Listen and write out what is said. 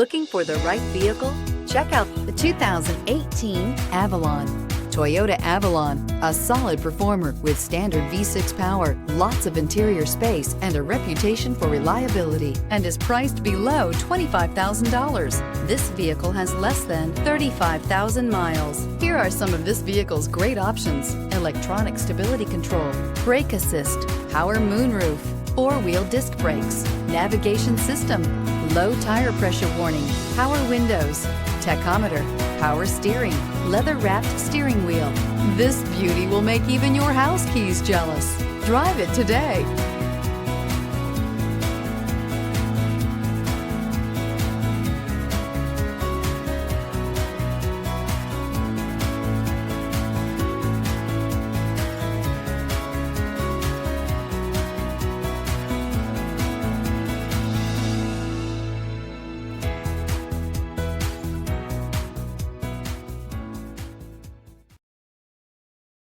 Looking for the right vehicle? Check out the 2018 Avalon. Toyota Avalon, a solid performer with standard V6 power, lots of interior space, and a reputation for reliability, and is priced below $25,000. This vehicle has less than 35,000 miles. Here are some of this vehicle's great options: electronic stability control, brake assist, power moonroof, four-wheel disc brakes, navigation system, low tire pressure warning, power windows, tachometer, power steering, leather-wrapped steering wheel. This beauty will make even your house keys jealous. Drive it today.